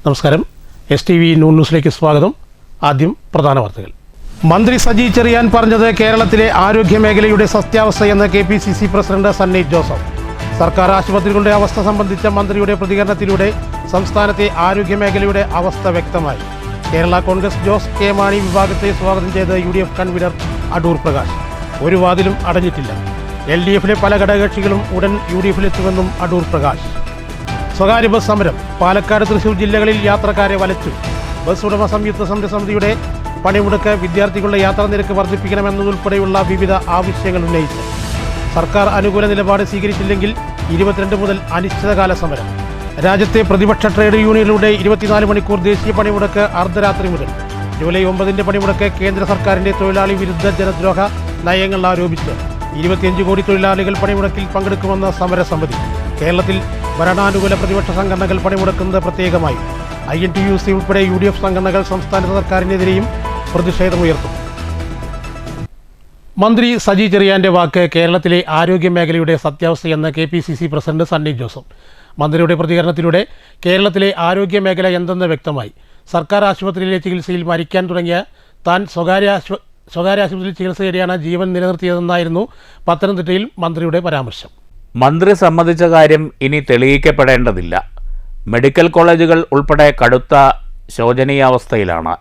നമസ്കാരം. STV ന്യൂസിലേക്ക് സ്വാഗതം. ആദ്യം പ്രധാന വാർത്തകൾ. മന്ത്രി സജി ചെറിയാൻ പറഞ്ഞത് കേരളത്തിലെ ആരോഗ്യമേഖലയുടെ സത്യാവസ്ഥയെന്ന് KPCC പ്രസിഡന്റ് സണ്ണി ജോസഫ്. സർക്കാർ ആശുപത്രികളുടെ അവസ്ഥ സംബന്ധിച്ച മന്ത്രിയുടെ പ്രതികരണത്തിലൂടെ സംസ്ഥാനത്തെ ആരോഗ്യമേഖലയുടെ അവസ്ഥ വ്യക്തമായി. കേരള കോൺഗ്രസ് ജോസ് കെ മാണി വിഭാഗത്തെ സ്വാഗതം ചെയ്ത് UDF കൺവീനർ അടൂർ പ്രകാശ്. ഒരു വാതിലും അടഞ്ഞിട്ടില്ല. LDF-ലെ പല ഘടകകക്ഷികളും ഉടൻ UDF-ലെത്തുമെന്നും അടൂർ പ്രകാശ്. സ്വകാര്യ ബസ് സമരം. പാലക്കാട്, തൃശൂർ ജില്ലകളിൽ യാത്രക്കാരെ വലച്ചു. ബസ് ഉടമ സംയുക്ത സമരസമിതിയുടെ പണിമുടക്ക് വിദ്യാർത്ഥികളുടെ യാത്രാ നിരക്ക് വർദ്ധിപ്പിക്കണമെന്നതുൾപ്പെടെയുള്ള വിവിധ ആവശ്യങ്ങൾ ഉന്നയിച്ചു. സർക്കാർ അനുകൂല നിലപാട് സ്വീകരിച്ചില്ലെങ്കിൽ 22 മുതൽ അനിശ്ചിതകാല സമരം. രാജ്യത്തെ പ്രതിപക്ഷ ട്രേഡ് യൂണിയനുകളുടെ 24 മണിക്കൂർ ദേശീയ പണിമുടക്ക് അർദ്ധരാത്രി മുതൽ. ജൂലൈ 9 പണിമുടക്ക് കേന്ദ്ര സർക്കാരിന്റെ തൊഴിലാളി വിരുദ്ധ ജനദ്രോഹ നയങ്ങൾ ആരോപിച്ച് 25 കോടി തൊഴിലാളികൾ പണിമുടക്കിൽ പങ്കെടുക്കുമെന്ന സമരസമിതി. കേരളത്തിൽ ഭരണാനുകൂല പ്രതിപക്ഷ സംഘടനകൾ പണിമുടക്കുന്നത് പ്രത്യേകമായി. INTUC ഉൾപ്പെടെ UDF സംഘടനകൾ സംസ്ഥാന സർക്കാരിനെതിരെയും പ്രതിഷേധമുയർത്തും. മന്ത്രി സജി ചെറിയാന്റെ വാക്ക് കേരളത്തിലെ ആരോഗ്യമേഖലയുടെ സത്യാവസ്ഥയെന്ന് KPCC പ്രസിഡന്റ് സണ്ണി ജോസഫ്. മന്ത്രിയുടെ പ്രതികരണത്തിലൂടെ കേരളത്തിലെ ആരോഗ്യമേഖല എന്തെന്ന് വ്യക്തമായി. സർക്കാർ ആശുപത്രിയിലെ ചികിത്സയിൽ മരിക്കാൻ തുടങ്ങിയ താൻ സ്വകാര്യ ആശുപത്രിയിൽ ചികിത്സ തേടിയാണ് ജീവൻ നിലനിർത്തിയതെന്നായിരുന്നു പത്തനംതിട്ടയിൽ മന്ത്രിയുടെ പരാമർശം. മന്ത്രി സമ്മതിച്ച കാര്യം ഇനി തെളിയിക്കപ്പെടേണ്ടതില്ല. മെഡിക്കൽ കോളേജുകൾ ഉൾപ്പെടെ കടുത്ത ശോചനീയാവസ്ഥയിലാണ്.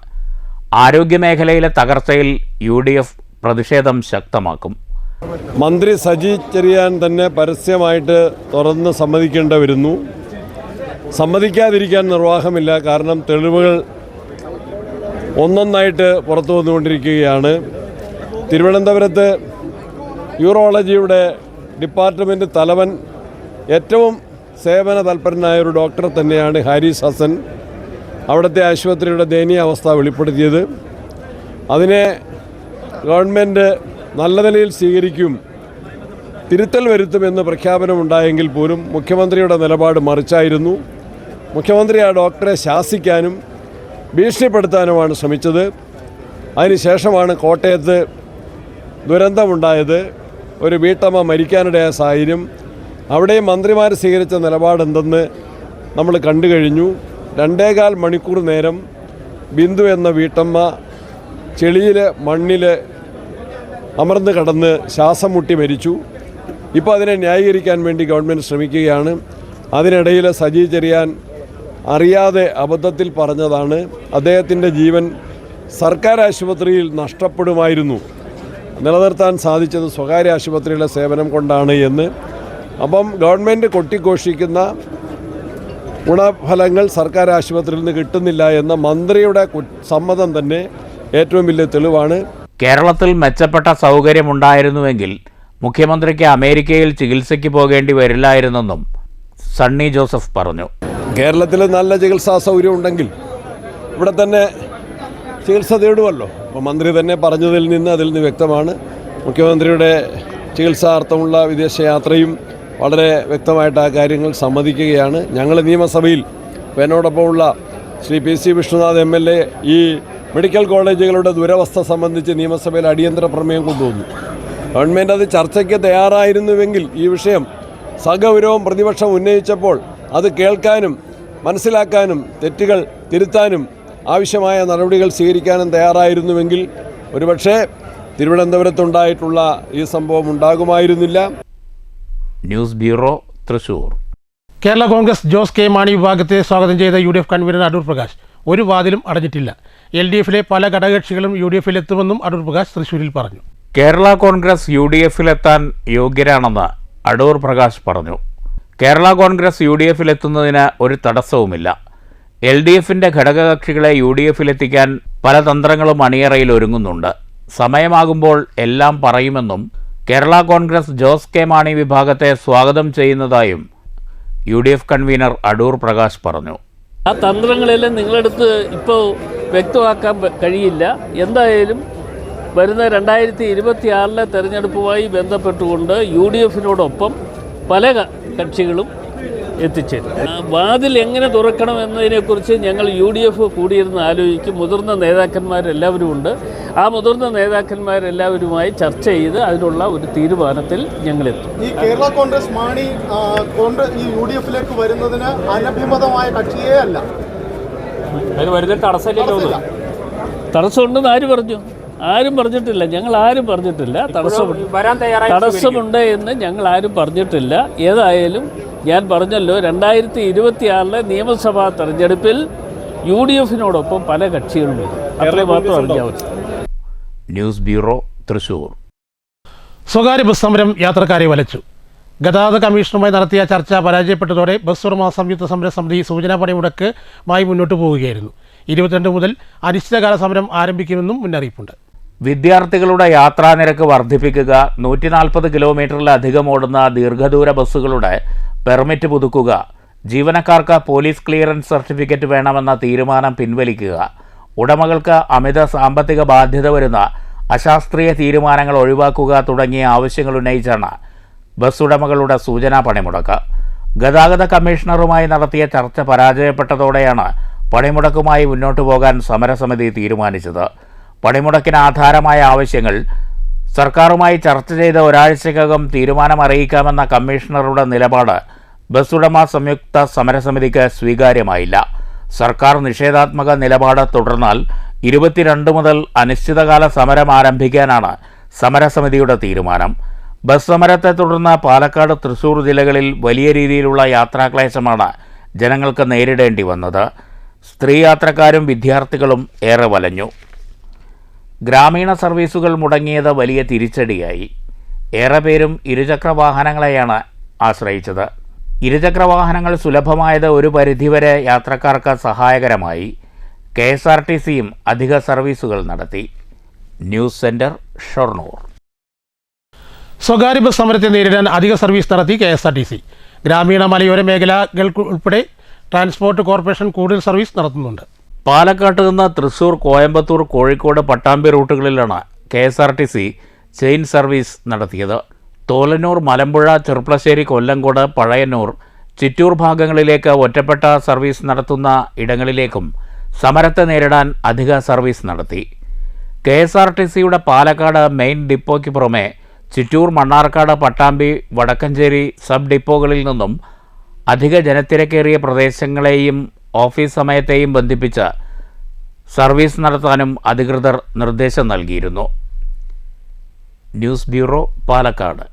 ആരോഗ്യമേഖലയിലെ തകർച്ചയിൽ UDF പ്രതിഷേധം ശക്തമാക്കും. മന്ത്രി സജി ചെറിയാൻ തന്നെ പരസ്യമായിട്ട് തുറന്ന് സമ്മതിക്കേണ്ടി വരുന്നു. സമ്മതിക്കാതിരിക്കാൻ നിർവാഹമില്ല. കാരണം തെളിവുകൾ ഒന്നൊന്നായിട്ട് പുറത്തു വന്നുകൊണ്ടിരിക്കുകയാണ്. തിരുവനന്തപുരത്ത് യൂറോളജിയുടെ ഡിപ്പാർട്ട്മെൻറ്റ് തലവൻ, ഏറ്റവും സേവന തൽപരനായ ഒരു ഡോക്ടർ തന്നെയാണ് ഹാരിസ് ഹസൻ അവിടുത്തെ ആശുപത്രിയുടെ ദയനീയ അവസ്ഥ വെളിപ്പെടുത്തിയത്. അതിനെ ഗവൺമെൻറ് നല്ല നിലയിൽ സ്വീകരിക്കും, തിരുത്തൽ വരുത്തുമെന്ന് പ്രഖ്യാപനമുണ്ടായെങ്കിൽ പോലും മുഖ്യമന്ത്രിയുടെ നിലപാട് മറിച്ചായിരുന്നു. മുഖ്യമന്ത്രി ആ ഡോക്ടറെ ശാസിക്കാനും ഭീഷണിപ്പെടുത്താനുമാണ് ശ്രമിച്ചത്. അതിനുശേഷമാണ് കോട്ടയത്ത് ദുരന്തമുണ്ടായത്. ഒരു വീട്ടമ്മ മരിക്കാനിടയായ സാഹചര്യം. അവിടെയും മന്ത്രിമാർ സ്വീകരിച്ച നിലപാടെന്തെന്ന് നമ്മൾ കണ്ടു കഴിഞ്ഞു. 2.25 മണിക്കൂർ നേരം ബിന്ദു എന്ന വീട്ടമ്മ ചെളിയിൽ മണ്ണിൽ അമർന്ന് കടന്ന് ശ്വാസം മുട്ടി മരിച്ചു. ഇപ്പോൾ അതിനെ ന്യായീകരിക്കാൻ വേണ്ടി ഗവൺമെൻറ് ശ്രമിക്കുകയാണ്. അതിനിടയിൽ സജി ചെറിയാൻ അറിയാതെ അബദ്ധത്തിൽ പറഞ്ഞതാണ് അദ്ദേഹത്തിൻ്റെ ജീവൻ സർക്കാർ ആശുപത്രിയിൽ നഷ്ടപ്പെടുമായിരുന്നു, നിലനിർത്താൻ സാധിച്ചത് സ്വകാര്യ ആശുപത്രിയിലെ സേവനം കൊണ്ടാണ് എന്ന്. അപ്പം ഗവൺമെൻറ് കൊട്ടിഘോഷിക്കുന്ന ഗുണഫലങ്ങൾ സർക്കാർ ആശുപത്രിയിൽ നിന്ന് കിട്ടുന്നില്ല എന്ന മന്ത്രിയുടെ സമ്മതം തന്നെ ഏറ്റവും വലിയ തെളിവാണ്. കേരളത്തിൽ മെച്ചപ്പെട്ട സൗകര്യമുണ്ടായിരുന്നുവെങ്കിൽ മുഖ്യമന്ത്രിക്ക് അമേരിക്കയിൽ ചികിത്സയ്ക്ക് പോകേണ്ടി വരില്ലായിരുന്നെന്നും സണ്ണി ജോസഫ് പറഞ്ഞു. കേരളത്തിൽ നല്ല ചികിത്സാ സൗകര്യം ഉണ്ടെങ്കിൽ ഇവിടെ തന്നെ ചികിത്സ തേടുമല്ലോ. അപ്പോൾ മന്ത്രി തന്നെ പറഞ്ഞതിൽ നിന്ന് അതിൽ നിന്ന് വ്യക്തമാണ്. മുഖ്യമന്ത്രിയുടെ ചികിത്സാർത്ഥമുള്ള വിദേശയാത്രയും വളരെ വ്യക്തമായിട്ട് ആ കാര്യങ്ങൾ സമ്മതിക്കുകയാണ്. ഞങ്ങൾ നിയമസഭയിൽ എന്നോടൊപ്പമുള്ള ശ്രീ PC വിഷ്ണുനാഥ് MLA ഈ മെഡിക്കൽ കോളേജുകളുടെ ദുരവസ്ഥ സംബന്ധിച്ച് നിയമസഭയിൽ അടിയന്തര പ്രമേയം കൊണ്ടുവന്നു. ഗവൺമെൻറ് അത് ചർച്ചയ്ക്ക് തയ്യാറായിരുന്നുവെങ്കിൽ ഈ വിഷയം സഗൗരവം പ്രതിപക്ഷം ഉന്നയിച്ചപ്പോൾ അത് കേൾക്കാനും മനസ്സിലാക്കാനും തെറ്റുകൾ തിരുത്താനും ആവശ്യമായ നടപടികൾ സ്വീകരിക്കാനും തയ്യാറായിരുന്നുവെങ്കിൽ ഒരുപക്ഷെ തിരുവനന്തപുരത്തുണ്ടായിട്ടുള്ള ഈ സംഭവം ഉണ്ടാകുമായിരുന്നില്ല. News bureau, Thrissur. Kerala Congress Jose K Mani വിഭാഗത്തെ സ്വാഗതം ചെയ്ത UDF കൺവീനർ അടൂർ പ്രകാശ്. ഒരു വാതിലും അടഞ്ഞിട്ടില്ല. LDF-ലെ പല ഘടകകക്ഷികളും UDF-ലെത്തുമെന്നും അടൂർ പ്രകാശ് തൃശൂരിൽ പറഞ്ഞു. കേരള കോൺഗ്രസ് UDF-ലെത്താൻ യോഗ്യരാണെന്ന് അടൂർ പ്രകാശ് പറഞ്ഞു. കേരള കോൺഗ്രസ് UDF-ലെത്തുന്നതിന് ഒരു തടസ്സവുമില്ല. LDF-ന്റെ ഘടകകക്ഷികളെ UDF-ലെത്തിക്കാൻ പല തന്ത്രങ്ങളും അണിയറയിൽ ഒരുങ്ങുന്നുണ്ട്. സമയമാകുമ്പോൾ എല്ലാം പറയുമെന്നും കേരള കോൺഗ്രസ് ജോസ് കെ മാണി വിഭാഗത്തെ സ്വാഗതം ചെയ്യുന്നതായും UDF കൺവീനർ അടൂർ പ്രകാശ് പറഞ്ഞു. ആ തന്ത്രങ്ങളെല്ലാം നിങ്ങളടുത്ത് ഇപ്പോൾ വ്യക്തമാക്കാൻ കഴിയില്ല. എന്തായാലും വരുന്ന 2026 തെരഞ്ഞെടുപ്പുമായി ബന്ധപ്പെട്ടുകൊണ്ട് UDF-നോടൊപ്പം പല കക്ഷികളും എത്തിച്ചേരും. വാതിൽ എങ്ങനെ തുറക്കണം എന്നതിനെക്കുറിച്ച് ഞങ്ങൾ UDF കൂടിയിരുന്ന് ആലോചിക്കും. മുതിർന്ന നേതാക്കന്മാരെല്ലാവരും ഉണ്ട്. ആ മുതിർന്ന നേതാക്കന്മാരെല്ലാവരുമായി ചർച്ച ചെയ്ത് അതിനുള്ള ഒരു തീരുമാനത്തിൽ ഞങ്ങളെത്തും. ഈ കേരള കോൺഗ്രസ് മാണി ഈ UDF-ലേക്ക് വരുന്നതിന് അനഭിമതമായ കക്ഷിയേ അല്ല. അതിന് വരുന്ന തടസ്സമില്ലല്ലോ. തടസ്സമുണ്ടെന്ന് ആര് പറഞ്ഞു? ആരും പറഞ്ഞിട്ടില്ല. ഞങ്ങൾ ആരും പറഞ്ഞിട്ടില്ല തടസ്സമുണ്ട് എന്ന് ഞങ്ങൾ ആരും പറഞ്ഞിട്ടില്ല. ഏതായാലും ഞാൻ പറഞ്ഞല്ലോ, 2026 നിയമസഭാ തെരഞ്ഞെടുപ്പിൽ UDF-നോടൊപ്പം പല കക്ഷികളും വരും. അത്രേ മാത്രം അറിഞ്ഞാൽ മതി. News bureau, Thrissur. സ്വകാര്യ ബസ് സമരം യാത്രക്കാരെ വലച്ചു. ഗതാഗത കമ്മീഷനുമായി നടത്തിയ ചർച്ച പരാജയപ്പെട്ടതോടെ ബസ് ഉടമ സംയുക്ത സമര സമിതി സൂചനാ പണിമുടക്കുമായി മുന്നോട്ട് പോവുകയായിരുന്നു. 22 മുതൽ അനിശ്ചിതകാല സമരം ആരംഭിക്കുമെന്നും മുന്നറിയിപ്പുണ്ട്. വിദ്യാർത്ഥികളുടെ യാത്രാനിരക്ക് വർദ്ധിപ്പിക്കുക, 140 കിലോമീറ്ററിലധികം ഓടുന്ന ദീർഘദൂര ബസ്സുകളുടെ പെർമിറ്റ് പുതുക്കുക, ജീവനക്കാർക്ക് പോലീസ് ക്ലിയറൻസ് സർട്ടിഫിക്കറ്റ് വേണമെന്ന തീരുമാനം പിൻവലിക്കുക, ഉടമകൾക്ക് അമിത സാമ്പത്തിക ബാധ്യത വരുന്ന അശാസ്ത്രീയ തീരുമാനങ്ങൾ ഒഴിവാക്കുക തുടങ്ങിയ ആവശ്യങ്ങൾ ഉന്നയിച്ചാണ് ബസ് ഉടമകളുടെ സൂചനാ പണിമുടക്ക്. ഗതാഗത കമ്മീഷണറുമായി നടത്തിയ ചർച്ച പരാജയപ്പെട്ടതോടെയാണ് പണിമുടക്കുമായി മുന്നോട്ടു പോകാൻ സമരസമിതി തീരുമാനിച്ചത്. പണിമുടക്കിന് ആധാരമായ ആവശ്യങ്ങൾ സർക്കാരുമായി ചർച്ച ചെയ്ത് ഒരാഴ്ചക്കകം തീരുമാനം അറിയിക്കാമെന്ന കമ്മീഷണറുടെ നിലപാട് ബസ് ഉടമ സംയുക്ത സമരസമിതിക്ക് സ്വീകാര്യമായില്ല. സർക്കാർ നിഷേധാത്മക നിലപാട് തുടർന്നാൽ 22 മുതൽ അനിശ്ചിതകാല സമരം ആരംഭിക്കാനാണ് സമരസമിതിയുടെ തീരുമാനം. ബസ് സമരത്തെ തുടർന്ന് പാലക്കാട്, തൃശ്ശൂർ ജില്ലകളിൽ വലിയ രീതിയിലുള്ള യാത്രാക്ലേശമാണ് ജനങ്ങൾക്ക് നേരിടേണ്ടി വന്നത്. സ്ത്രീ യാത്രക്കാരും വിദ്യാർത്ഥികളും ഏറെ വലഞ്ഞു. ഗ്രാമീണ സർവീസുകൾ മുടങ്ങിയത് വലിയ തിരിച്ചടിയായി. ഏറെ പേരും ഇരുചക്രവാഹനങ്ങളെയാണ് ആശ്രയിച്ചത്. ഇരുചക്രവാഹനങ്ങൾ സുലഭമായത് ഒരു പരിധിവരെ യാത്രക്കാർക്ക് സഹായകരമായി. KSRTCയും അധിക സർവീസുകൾ നടത്തി. News centre, Shoranur. സ്വകാര്യ ബസ് സമരത്തെ നേരിടാൻ അധിക സർവീസ് നടത്തി KSRTC. ഗ്രാമീണ മലയോര മേഖലകൾക്ക് ഉൾപ്പെടെ ട്രാൻസ്പോർട്ട് കോർപ്പറേഷൻ കൂടുതൽ സർവീസ് നടത്തുന്നുണ്ട്. പാലക്കാട്ട് നിന്ന് തൃശ്ശൂർ, കോയമ്പത്തൂർ, കോഴിക്കോട്, പട്ടാമ്പി റൂട്ടുകളിലാണ് KSRTC ചെയിൻ സർവീസ് നടത്തിയത്. തോലന്നൂർ, മലമ്പുഴ, ചെർപ്പളശ്ശേരി, കൊല്ലങ്കോട്, പഴയന്നൂർ, ചിറ്റൂർ ഭാഗങ്ങളിലേക്ക് ഒറ്റപ്പെട്ട സർവീസ് നടത്തുന്ന ഇടങ്ങളിലേക്കും സമരത്തെ നേരിടാൻ അധിക സർവീസ് നടത്തി. KSRTCയുടെ പാലക്കാട് മെയിൻ ഡിപ്പോയ്ക്ക് പുറമെ ചിറ്റൂർ, മണ്ണാർക്കാട്, പട്ടാമ്പി, വടക്കഞ്ചേരി സബ് ഡിപ്പോകളിൽ നിന്നും അധിക ജനത്തിരക്കേറിയ പ്രദേശങ്ങളെയും ഓഫീസ് സമയത്തെയും ബന്ധിപ്പിച്ച് സർവീസ് നടത്താനും അധികൃതർ നിർദ്ദേശം നൽകിയിരുന്നു. News bureau, Palakkad.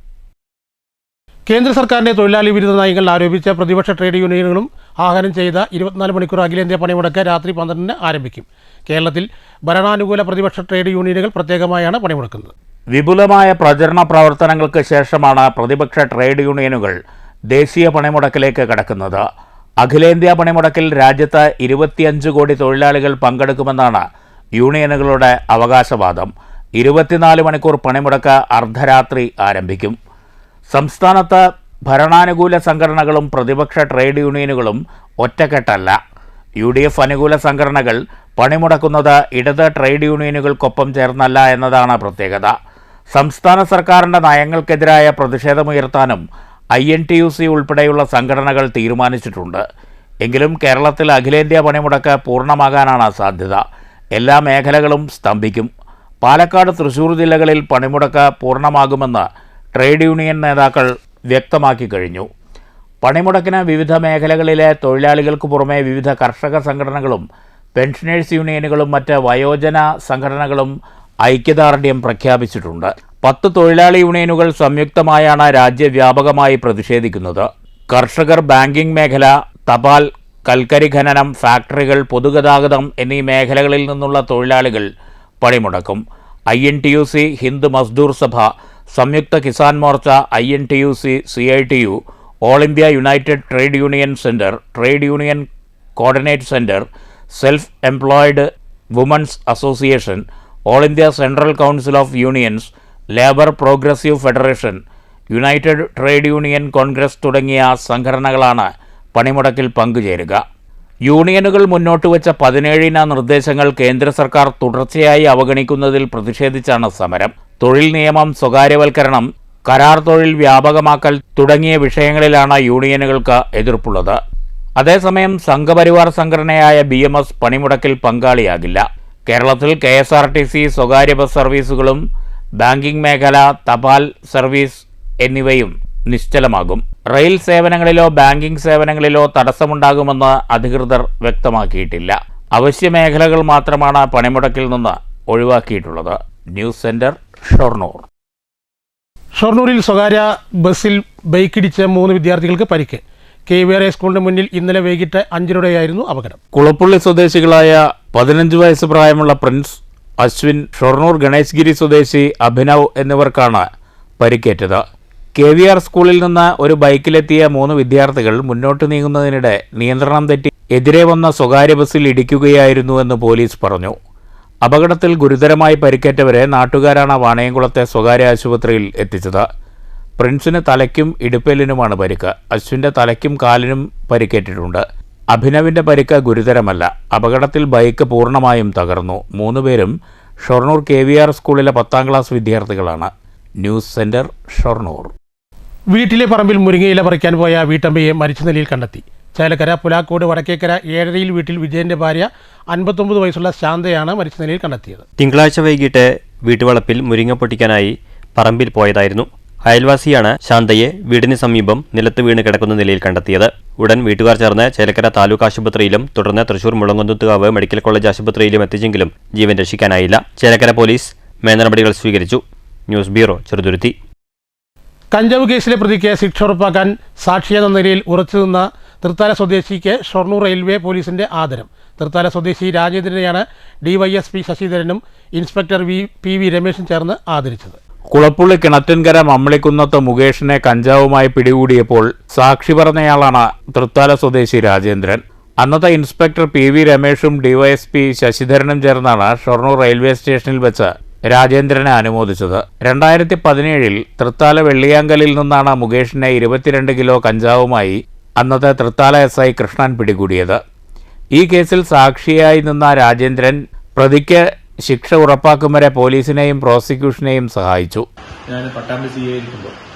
കേന്ദ്ര സർക്കാരിൻ്റെ തൊഴിലാളി വിരുദ്ധ നയങ്ങൾ ആരോപിച്ച പ്രതിപക്ഷ ട്രേഡ് യൂണിയനുകളും ആഹ്വാനം ചെയ്ത 24 മണിക്കൂർ അഖിലേന്ത്യാ പണിമുടക്ക് രാത്രി 12-ന് ആരംഭിക്കും. കേരളത്തിൽ ഭരണാനുകൂല പ്രതിപക്ഷ ട്രേഡ് യൂണിയനുകൾ പ്രത്യേകമായാണ് പണിമുടക്കുന്നത്. വിപുലമായ പ്രചരണ പ്രവർത്തനങ്ങൾക്ക് ശേഷമാണ് പ്രതിപക്ഷ ട്രേഡ് യൂണിയനുകൾ ദേശീയ പണിമുടക്കിലേക്ക് കടക്കുന്നത്. അഖിലേന്ത്യാ പണിമുടക്കിൽ രാജ്യത്ത് 25 കോടി തൊഴിലാളികൾ പങ്കെടുക്കുമെന്നാണ് യൂണിയനുകളുടെ അവകാശവാദം. 24 മണിക്കൂർ പണിമുടക്ക് അർദ്ധരാത്രി ആരംഭിക്കും. സംസ്ഥാനത്ത് ഭരണാനുകൂല സംഘടനകളും പ്രതിപക്ഷ ട്രേഡ് യൂണിയനുകളും ഒറ്റക്കെട്ടല്ല. UDF അനുകൂല സംഘടനകൾ പണിമുടക്കുന്നത് ഇടത് ട്രേഡ് യൂണിയനുകൾക്കൊപ്പം ചേർന്നല്ല എന്നതാണ് പ്രത്യേകത. സംസ്ഥാന സർക്കാരിൻ്റെ നയങ്ങൾക്കെതിരായ പ്രതിഷേധമുയർത്താനും INTUC ഉൾപ്പെടെയുള്ള സംഘടനകൾ തീരുമാനിച്ചിട്ടുണ്ട്. എങ്കിലും കേരളത്തിൽ അഖിലേന്ത്യാ പണിമുടക്ക് പൂർണ്ണമാകാനാണ് സാധ്യത. എല്ലാ മേഖലകളും സ്തംഭിക്കും. പാലക്കാട്, തൃശ്ശൂർ ജില്ലകളിൽ പണിമുടക്ക് പൂർണ്ണമാകുമെന്ന് ട്രേഡ് യൂണിയൻ നേതാക്കൾ വ്യക്തമാക്കി കഴിഞ്ഞു. പണിമുടക്കിന് വിവിധ മേഖലകളിലെ തൊഴിലാളികൾക്ക് പുറമെ വിവിധ കർഷക സംഘടനകളും പെൻഷനേഴ്സ് യൂണിയനുകളും മറ്റ് വയോജന സംഘടനകളും ഐക്യദാർഢ്യം പ്രഖ്യാപിച്ചിട്ടുണ്ട്. 10 തൊഴിലാളി യൂണിയനുകൾ സംയുക്തമായാണ് രാജ്യവ്യാപകമായി പ്രതിഷേധിക്കുന്നത്. കർഷകർ, ബാങ്കിംഗ് മേഖല, തപാൽ, കൽക്കരി ഖനനം, ഫാക്ടറികൾ, പൊതുഗതാഗതം എന്നീ മേഖലകളിൽ നിന്നുള്ള തൊഴിലാളികൾ പണിമുടക്കും. INTUC, Hind Mazdoor Sabha, Samyukta Kisan Morcha, INTUC, CITU, all India united trade union centre, trade union coordinate centre, self employed women's association, all India central council of unions, labour progressive federation, united trade union congress തുടങ്ങിയ സംഘടനകളാണ് പണിമുടക്കിൽ പങ്കുചേരുക. യൂണിയനുകൾ മുന്നോട്ട് വെച്ച 17 നിർദ്ദേശങ്ങൾ കേന്ദ്ര സർക്കാർ തുടർച്ചയായി അവഗണിക്കുന്നതിൽ പ്രതിഷേധിച്ചാണ് സമരം. തൊഴിൽ നിയമം, സ്വകാര്യവൽക്കരണം, കരാർ തൊഴിൽ വ്യാപകമാക്കൽ തുടങ്ങിയ വിഷയങ്ങളിലാണ് യൂണിയനുകൾക്ക് എതിർപ്പുള്ളത്. അതേസമയം സംഘപരിവാർ സംഘടനയായ BMS പണിമുടക്കിൽ പങ്കാളിയാകില്ല. കേരളത്തിൽ KSRTC സ്വകാര്യ ബസ് സർവീസുകളും ബാങ്കിംഗ് മേഖല, തപാൽ സർവീസ് എന്നിവയും നിശ്ചലമാകും. റെയിൽ സേവനങ്ങളിലോ ബാങ്കിംഗ് സേവനങ്ങളിലോ തടസ്സമുണ്ടാകുമെന്ന് അധികൃതർ വ്യക്തമാക്കിയിട്ടില്ല. അവശ്യ മേഖലകൾ മാത്രമാണ് പണിമുടക്കിൽ നിന്ന് ഒഴിവാക്കിയിട്ടുള്ളത്. News centre, Shoranur. ഷൊർണൂരിൽ സ്വകാര്യ ബസ്സിൽ ബൈക്കിടിച്ച് 3 വിദ്യാർത്ഥികൾക്ക് പരിക്ക്. KVR സ്കൂളിന് മുന്നിൽ ഇന്നലെ വൈകിട്ട് 5:30 അപകടം. കുളപ്പുള്ളി സ്വദേശികളായ 15 വയസ്സ് പ്രായമുള്ള പ്രിൻസ്, അശ്വിൻ, ഷൊർണൂർ ഗണേശ്ഗിരി സ്വദേശി അഭിനവ് എന്നിവർക്കാണ് പരിക്കേറ്റത്. KVR സ്കൂളിൽ നിന്ന് ഒരു ബൈക്കിലെത്തിയ 3 വിദ്യാർത്ഥികൾ മുന്നോട്ട് നീങ്ങുന്നതിനിടെ നിയന്ത്രണം തെറ്റി എതിരെ വന്ന സ്വകാര്യ ബസ്സിൽ ഇടിക്കുകയായിരുന്നുവെന്ന് പോലീസ് പറഞ്ഞു. അപകടത്തിൽ ഗുരുതരമായി പരിക്കേറ്റവരെ നാട്ടുകാരാണ് വാണയംകുളത്തെ സ്വകാര്യ ആശുപത്രിയിൽ എത്തിച്ചത്. പ്രിൻസിന് തലയ്ക്കും ഇടുപ്പെല്ലിനുമാണ് പരിക്ക്. അശ്വിൻ്റെ തലയ്ക്കും കാലിനും പരിക്കേറ്റിട്ടുണ്ട്. അഭിനവിൻ്റെ പരിക്ക് ഗുരുതരമല്ല. അപകടത്തിൽ ബൈക്ക് പൂർണ്ണമായും തകർന്നു. 3 പേരും ഷൊർണൂർ KVR സ്കൂളിലെ 10ാം ക്ലാസ് വിദ്യാർത്ഥികളാണ്. News centre, Shoranur. വീട്ടിലെ പറമ്പിൽ മുരിങ്ങയില പറിക്കാൻ പോയ വീട്ടമ്മയെ മരിച്ച നിലയിൽ കണ്ടെത്തി. ചേലക്കര പുലാക്കോട് വടക്കേക്കര ഏഴരയിൽ വീട്ടിൽ വിജയന്റെ ഭാര്യ 59 വയസ്സുള്ള ശാന്തയാണ് മരിച്ച നിലയിൽ കണ്ടെത്തിയത്. തിങ്കളാഴ്ച വൈകിട്ട് വീട്ടുവളപ്പിൽ മുരിങ്ങ പൊട്ടിക്കാനായി പറമ്പിൽ പോയതായിരുന്നു. അയൽവാസിയാണ് ശാന്തയെ വീടിന് സമീപം നിലത്ത് വീണ് കിടക്കുന്ന നിലയിൽ കണ്ടെത്തിയത്. ഉടൻ വീട്ടുകാർ ചേർന്ന് ചേലക്കര താലൂക്ക് ആശുപത്രിയിലും തുടർന്ന് തൃശൂർ മുളങ്കുന്നത്തുകാവ് മെഡിക്കൽ കോളേജ് ആശുപത്രിയിലും എത്തിച്ചെങ്കിലും ജീവൻ രക്ഷിക്കാനായില്ല. ചേലക്കര പോലീസ് മേൽനടപടികൾ സ്വീകരിച്ചു. News bureau, Cheruthuruthy. കഞ്ചാവ് കേസിലെ പ്രതിക്ക് ശിക്ഷ ഉറപ്പാക്കാൻ സാക്ഷിയെന്ന നിലയിൽ ഉറച്ചുനിന്ന തൃത്താല സ്വദേശിക്ക് ഷൊർണൂർ റെയിൽവേ പോലീസിന്റെ ആദരം. തൃത്താല സ്വദേശി രാജേന്ദ്രനെയാണ് DYSP ശശിധരനും ഇൻസ്പെക്ടർ PV രമേശും ചേർന്ന് ആദരിച്ചത്. കുളപ്പുള്ളി കിണറ്റൻകര മമ്മിളിക്കുന്നത്ത് മുകേഷിനെ കഞ്ചാവുമായി പിടികൂടിയപ്പോൾ സാക്ഷി പറഞ്ഞയാളാണ് തൃത്താല സ്വദേശി രാജേന്ദ്രൻ. അന്നത്തെ ഇൻസ്പെക്ടർ PV രമേശും DYSP ശശിധരനും ചേർന്നാണ് ഷൊർണൂർ റെയിൽവേ സ്റ്റേഷനിൽ വെച്ച് രാജേന്ദ്രനെ അനുമോദിച്ചത്. 2017 തൃത്താല വെള്ളിയാങ്കലിൽ നിന്നാണ് മുകേഷിനെ 22 കിലോ കഞ്ചാവുമായി അന്നത്തെ തൃത്താല SI കൃഷ്ണൻ പിടികൂടിയത്. ഈ കേസിൽ സാക്ഷിയായി നിന്ന രാജേന്ദ്രൻ പ്രതിക്ക് ശിക്ഷ ഉറപ്പാക്കും വരെ പോലീസിനെയും പ്രോസിക്യൂഷനെയും സഹായിച്ചു. ഞാൻ പട്ടാമ്പി CI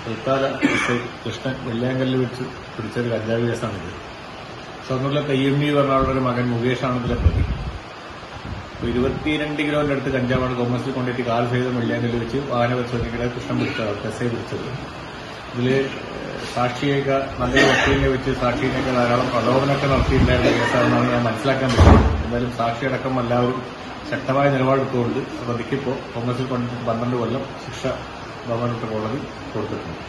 തൃത്താല SI കൃഷ്ണൻ വെള്ളിയാങ്കലിൽ വെച്ച് പിടിച്ചൊരു കഞ്ചാവ് കേസാണിത്. ഷൊർണൂരിലെ KMB പറഞ്ഞ ആളുടെ മകൻ മുകേഷാണ് ഇതിലെ പ്രതി. 22 കിലോന്റെ അടുത്ത് കഞ്ചാവാണ് കൊമേഴ്സിൽ കൊണ്ടിട്ട് കാൽ സഹിതം വെള്ളിയാങ്കലിൽ വെച്ച് വാഹന പരിശോധനയ്ക്കിടെ കൃഷ്ണൻ പിടിച്ചത്, SI പിടിച്ചത്. ഇതില് സാക്ഷിയൊക്കെ നല്ലൊരു വക്കീലിനെ വെച്ച് സാക്ഷിയൊക്കെ ധാരാളം പ്രലോഭനമൊക്കെ നടത്തിയിട്ടുണ്ടായിരുന്ന കേസാണെന്നാണ് ഞാൻ മനസ്സിലാക്കാൻ പറ്റുന്നത്. എന്തായാലും സാക്ഷിയടക്കം എല്ലാവരും ശക്തമായ നിലപാടെടുത്തുകൊണ്ട് പ്രതിക്കിപ്പോൾ കോൺഗ്രസിൽ 12 കൊല്ലം ശിക്ഷ ബഹുമാനപ്പെട്ട കോടതി കൊടുത്തിട്ടുണ്ട്.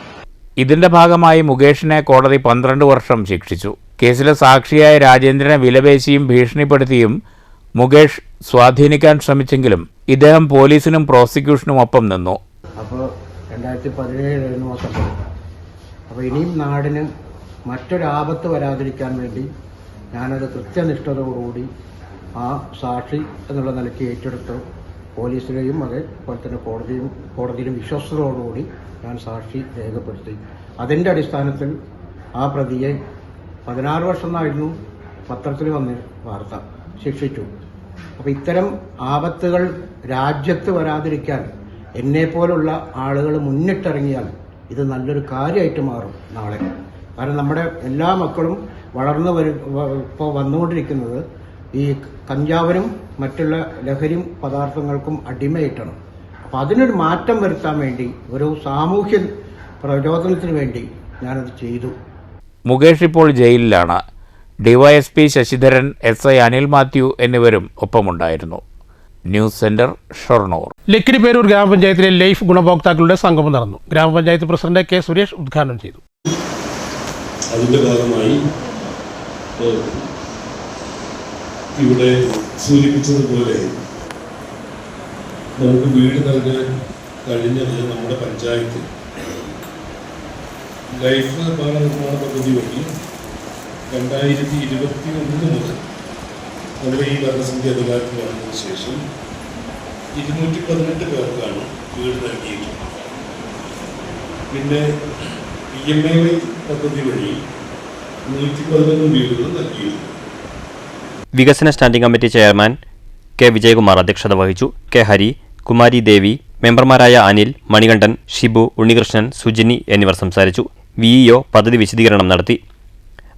ഇതിന്റെ ഭാഗമായി മുകേഷിനെ കോടതി 12 വർഷം ശിക്ഷിച്ചു. കേസിലെ സാക്ഷിയായ രാജേന്ദ്രനെ വിലപേശിയും ഭീഷണിപ്പെടുത്തിയും മുകേഷ് സ്വാധീനിക്കാൻ ശ്രമിച്ചെങ്കിലും ഇദ്ദേഹം പോലീസിനും പ്രോസിക്യൂഷനും ഒപ്പം നിന്നു. അപ്പോൾ 2017 മാസം അപ്പോൾ ഇനിയും നാടിന് മറ്റൊരാപത്ത് വരാതിരിക്കാൻ വേണ്ടി ഞാനത് കൃത്യനിഷ്ഠതയോടുകൂടി ആ സാക്ഷി എന്നുള്ള നിലയ്ക്ക് ഏറ്റെടുത്ത് പോലീസിലെയും അതേപോലെ തന്നെ കോടതിയിലും വിശ്വസ്തയോടുകൂടി ഞാൻ സാക്ഷി രേഖപ്പെടുത്തി. അതിൻ്റെ അടിസ്ഥാനത്തിൽ ആ പ്രതിയെ 16 വർഷം എന്നായിരുന്നു പത്രത്തിൽ വന്ന വാർത്ത, ശിക്ഷിച്ചു. അപ്പോൾ ഇത്തരം ആപത്തുകൾ രാജ്യത്ത് വരാതിരിക്കാൻ എന്നെപ്പോലുള്ള ആളുകൾ മുന്നിട്ടിറങ്ങിയാൽ ഇത് നല്ലൊരു കാര്യമായിട്ട് മാറും നാളെ. കാരണം നമ്മുടെ എല്ലാ മക്കളും വളർന്നു ഇപ്പോൾ വന്നുകൊണ്ടിരിക്കുന്നത് ഈ കഞ്ചാവിനും മറ്റുള്ള ലഹരി പദാർത്ഥങ്ങൾക്കും അടിമയായിട്ടാണ്. അപ്പം അതിനൊരു മാറ്റം വരുത്താൻ വേണ്ടി ഒരു സാമൂഹ്യ പ്രചോദനത്തിന് വേണ്ടി ഞാനത് ചെയ്തു. മുകേഷ് ഇപ്പോൾ ജയിലിലാണ്. DYSP ശശിധരൻ, SI അനിൽ മാത്യു എന്നിവരും ഒപ്പമുണ്ടായിരുന്നു. News centre, Shoranur. ലക്കിടിപ്പേരൂർ ഗ്രാമപഞ്ചായത്തിലെ ലൈഫ് ഗുണഭോക്താക്കളുടെ സംഗമം നടന്നു. ഗ്രാമപഞ്ചായത്ത് പ്രസിഡന്റ് K സുരേഷ് ഉദ്ഘാടനം ചെയ്തു. അതിൻ്റെ ഭാഗമായി ഇവിടെ സൂചിപ്പിച്ചതുപോലെ നമുക്ക് വീട് നൽകാൻ കഴിഞ്ഞത് നമ്മുടെ പഞ്ചായത്ത് ലൈഫ് ഭവന നിർമ്മാണ പദ്ധതി വഴി 2021 മുതൽ നമ്മുടെ ഈ ഭരണസമിതി അധികാരത്തിൽ വന്നതിന് ശേഷം 218 പേർക്കാണ് വീട് നൽകിയിട്ടുള്ളത്. പിന്നെ PMAY പദ്ധതി വഴി 111 വീടുകൾ നൽകിയിരുന്നു. വികസന standing committee chairman K Vijayakumar അധ്യക്ഷത വഹിച്ചു. K ഹരി, കുമാരി ദേവി, മെമ്പർമാരായ അനിൽ, മണികണ്ഠൻ, ഷിബു, ഉണ്ണികൃഷ്ണൻ, സുജിനി എന്നിവർ സംസാരിച്ചു. VEO പദ്ധതി വിശദീകരണം നടത്തി.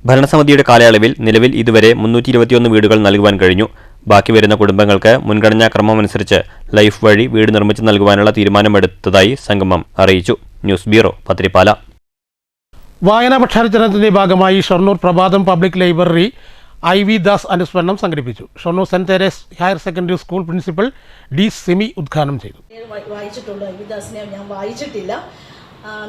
ഭരണസമിതിയുടെ കാലയളവിൽ നിലവിൽ ഇതുവരെ 321 വീടുകൾ നൽകുവാൻ കഴിഞ്ഞു. ബാക്കി വരുന്ന കുടുംബങ്ങൾക്ക് മുൻഗണനാ ക്രമമനുസരിച്ച് ലൈഫ് വഴി വീട് നിർമ്മിച്ച് നൽകുവാനുള്ള തീരുമാനമെടുത്തതായി സംഗമം അറിയിച്ചു. News bureau, Pathirippala. വായനാ പക്ഷാചരണത്തിന്റെ ഭാഗമായി ഷൊർണൂർ പ്രഭാതം പബ്ലിക് ലൈബ്രറി IV ദാസ് അനുസ്മരണം സംഘടിപ്പിച്ചു. Shoranur saint Therese higher secondary school principal D. Simi ഉദ്ഘാടനം ചെയ്തു. വായിച്ചിട്ടുള്ളൂ, IV ദാസിനെ ഞാൻ വായിച്ചിട്ടില്ല.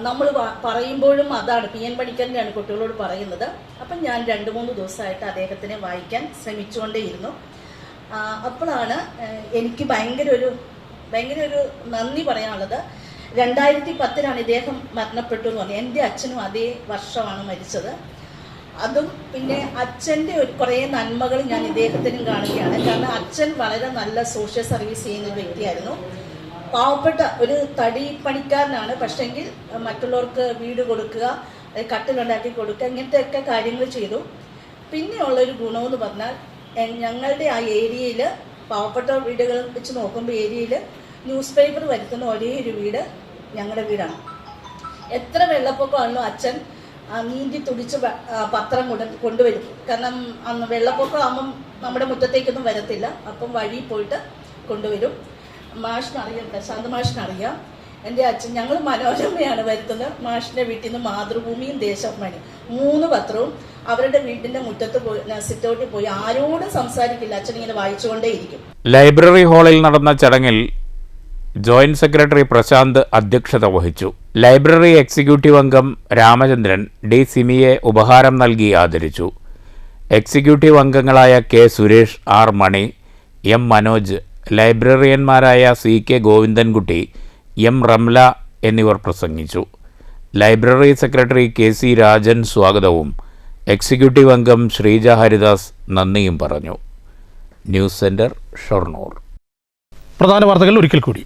നമ്മൾ പറയുമ്പോഴും അതാണ് PN പണിക്കറിൻ്റെയാണ് കുട്ടികളോട് പറയുന്നത്. അപ്പം ഞാൻ 2-3 ദിവസമായിട്ട് അദ്ദേഹത്തിനെ വായിക്കാൻ ശ്രമിച്ചുകൊണ്ടേയിരുന്നു. അപ്പോഴാണ് എനിക്ക് ഭയങ്കര ഒരു നന്ദി പറയാനുള്ളത്. 2010 ഇദ്ദേഹം മരണപ്പെട്ടു എന്ന് പറഞ്ഞു. എൻ്റെ അച്ഛനും അതേ വർഷമാണ് മരിച്ചത്. അതും പിന്നെ അച്ഛൻ്റെ കുറേ നന്മകൾ ഞാൻ ഇദ്ദേഹത്തിനും കാണുകയാണ്. കാരണം അച്ഛൻ വളരെ നല്ല സോഷ്യൽ സർവീസ് ചെയ്യുന്ന ഒരു വ്യക്തിയായിരുന്നു. പാവപ്പെട്ട ഒരു തടി പണിക്കാരനാണ്. പക്ഷെങ്കിൽ മറ്റുള്ളവർക്ക് വീട് കൊടുക്കുക, കട്ടിലുണ്ടാക്കി കൊടുക്കുക, ഇങ്ങനത്തെയൊക്കെ കാര്യങ്ങൾ ചെയ്തു. പിന്നെയുള്ളൊരു ഗുണമെന്ന് പറഞ്ഞാൽ ഞങ്ങളുടെ ആ ഏരിയയിൽ പാവപ്പെട്ട വീടുകൾ വെച്ച് നോക്കുമ്പോൾ ഏരിയയിൽ ന്യൂസ് പേപ്പർ വരുത്തുന്ന ഒരേ ഒരു വീട് ഞങ്ങളുടെ വീടാണ്. എത്ര വെള്ളപ്പൊക്കമാണല്ലോ അച്ഛൻ നീന്തി തുടിച്ച് പത്രം കൊണ്ടുവരും. കാരണം അന്ന് വെള്ളപ്പൊക്കം ആകുമ്പം നമ്മുടെ മുറ്റത്തേക്കൊന്നും വരത്തില്ല. അപ്പം വഴി പോയിട്ട് കൊണ്ടുവരും. മാഷിനറിയാം, പ്രശാന്ത് മാഷിനറിയാം. എൻ്റെ അച്ഛൻ ഞങ്ങൾ മനോരമയാണ് വരുത്തുന്നത്. മാഷിൻ്റെ വീട്ടിൽ നിന്ന് മാതൃഭൂമിയും ദേശാഭിമാനി 3 പത്രവും അവരുടെ വീടിൻ്റെ മുറ്റത്ത് പോയി സിറ്റൗട്ടിൽ പോയി ആരോടും സംസാരിക്കില്ല. അച്ഛൻ ഇങ്ങനെ വായിച്ചുകൊണ്ടേയിരിക്കും. ലൈബ്രറി ഹാളിൽ നടന്ന ചടങ്ങിൽ ജോയിന്റ് സെക്രട്ടറി പ്രശാന്ത് അധ്യക്ഷത വഹിച്ചു. ലൈബ്രറി എക്സിക്യൂട്ടീവ് അംഗം രാമചന്ദ്രൻ D. സിമിയെ ഉപഹാരം നൽകി ആദരിച്ചു. എക്സിക്യൂട്ടീവ് അംഗങ്ങളായ K. സുരേഷ്, R. മണി, M. Manoj, ലൈബ്രറിയന്മാരായ CK. Govindankutty, M. Ramla എന്നിവർ പ്രസംഗിച്ചു. Library secretary KC. രാജൻ സ്വാഗതവും എക്സിക്യൂട്ടീവ് അംഗം ശ്രീജ ഹരിദാസ് നന്ദിയും പറഞ്ഞു. News centre, Shoranur. പ്രധാന വാർത്തകൾ ഒരിക്കൽ കൂടി.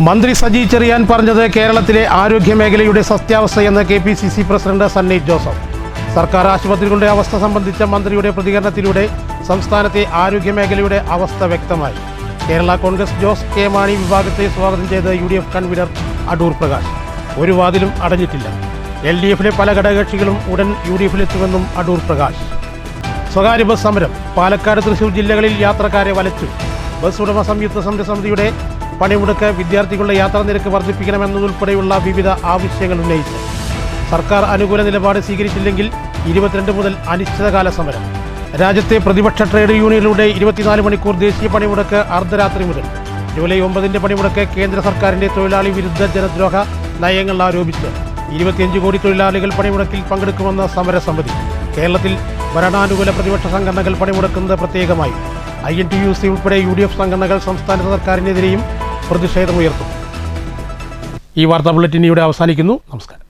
മന്ത്രി സജി ചെറിയാൻ പറഞ്ഞത് കേരളത്തിലെ ആരോഗ്യ മേഖലയുടെ സത്യാവസ്ഥയെന്ന് KPCC പ്രസിഡന്റ് സണ്ണി ജോസഫ്. സർക്കാർ ആശുപത്രികളുടെ അവസ്ഥ സംബന്ധിച്ച മന്ത്രിയുടെ പ്രതികരണത്തിലൂടെ സംസ്ഥാനത്തെ ആരോഗ്യ മേഖലയുടെ അവസ്ഥ വ്യക്തമായി. കേരള കോൺഗ്രസ് ജോസ് കെ മാണി വിഭാഗത്തെ സ്വാഗതം ചെയ്ത് UDF കൺവീനർ അടൂർ പ്രകാശ്. ഒരു വാതിലും അടഞ്ഞിട്ടില്ല. LDFിലെ പല ഘടകകക്ഷികളും ഉടൻ UDFിലെത്തുമെന്നും അടൂർ പ്രകാശ്. സ്വകാര്യ ബസ് സമരം. പാലക്കാട്, തൃശൂർ ജില്ലകളിൽ യാത്രക്കാരെ വലച്ചു. ബസ് ഉടമ സംയുക്ത സമരസമിതിയുടെ പണിമുടക്ക് വിദ്യാർത്ഥികളുടെ യാത്രാ നിരക്ക് വർദ്ധിപ്പിക്കണമെന്നതുൾപ്പെടെയുള്ള വിവിധ ആവശ്യങ്ങൾ ഉന്നയിച്ചു. സർക്കാർ അനുകൂല നിലപാട് സ്വീകരിച്ചില്ലെങ്കിൽ 22 മുതൽ അനിശ്ചിതകാല സമരം. രാജ്യത്തെ പ്രതിപക്ഷ ട്രേഡ് യൂണിയനുകളുടെ 24 മണിക്കൂർ ദേശീയ പണിമുടക്ക് അർദ്ധരാത്രി മുതൽ. ജൂലൈ 9 പണിമുടക്ക് കേന്ദ്ര സർക്കാരിന്റെ തൊഴിലാളി വിരുദ്ധ ജനദ്രോഹ നയങ്ങൾ ആരോപിച്ച് 25 കോടി തൊഴിലാളികൾ പണിമുടക്കിൽ പങ്കെടുക്കുമെന്ന സമരസമിതി. കേരളത്തിൽ ഭരണാനുകൂല പ്രതിപക്ഷ സംഘടനകൾ പണിമുടക്കുന്നത് പ്രത്യേകമായി. INTUC ഉൾപ്പെടെ UDF സംഘടനകൾ സംസ്ഥാന സർക്കാരിനെതിരെയും പ്രതിഷേധമുയർത്തും. ഈ വാർത്താ ബുള്ളറ്റിൻ ഇവിടെ അവസാനിക്കുന്നു. നമസ്കാരം.